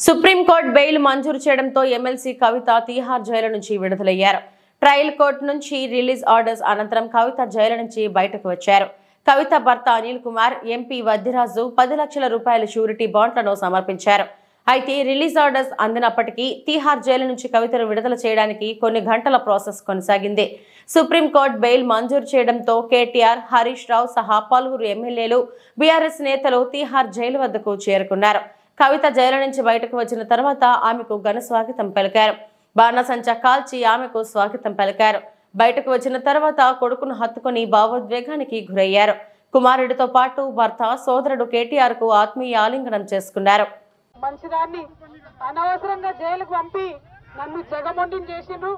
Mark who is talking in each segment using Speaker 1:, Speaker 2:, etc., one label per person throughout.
Speaker 1: Supreme court bail మంజూరు చేయడంతో MLC కవిత Tihar jail నుంచి విడుదలయ్యారు. ట్రయల్ కోర్టు నుంచి రిలీజ్ ఆర్డర్స్ అనంతరం కవిత జైలు నుంచి బయటకు వచ్చారు. కవిత భర్త అనిల్ కుమార్, ఎంపీ వద్దిరాజు 10 లక్షల రూపాయల షూరిటీ బాండ్లను సమర్పించారు. అయితే రిలీజ్ ఆర్డర్స్ అందినప్పటికీ తీహార్ జైలు నుంచి కవితను విడుదల చేయడానికి కొన్ని గంటల ప్రాసెస్ కొనసాగింది. సుప్రీంకోర్టు బెయిల్ మంజూరు చేయడంతో కేటీఆర్, హరీష్ రావు సహా పలువురు ఎమ్మెల్యేలు, బీఆర్ఎస్ నేతలు తీహార్ జైలు వద్దకు చేరుకున్నారు. కవిత జైలు నుంచి బయటకు వచ్చిన తర్వాత ఆమెకు ఘన స్వాగతం పలికారు. బాణసంచా కాల్చి ఆమెకు స్వాగతం పలికారు. బయటకు వచ్చిన తర్వాత కొడుకును హత్తుకుని భావోద్వేగానికి గురయ్యారు. కుమారుడితో పాటు భర్త, సోదరుడు కేటీఆర్ కు ఆత్మీయ ఆలింగనం చేసుకున్నారు.
Speaker 2: మంచిదాన్ని అనవసరంగా జైలుకు పంపి నన్ను జగమొండిని చేసిండ్రు.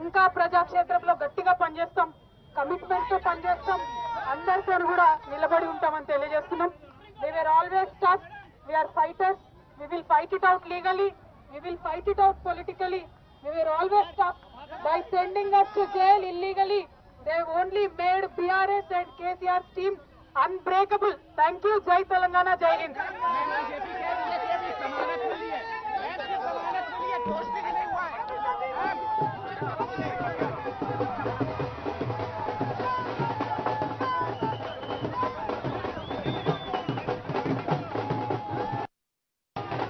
Speaker 2: ఇంకా ప్రజాక్షేత్రంలో గట్టిగా పనిచేస్తాం, కమిట్మెంట్ తో పనిచేస్తాం, అందరితో కూడా నిలబడి ఉంటామని తెలియజేస్తున్నాం. We were always tough. We are fighters. We will fight it out legally. We will fight it out politically. We were always tough. By sending us to jail illegally, they only made BRS and KCR's team unbreakable. Thank you. Jai Telangana, Jai Hind.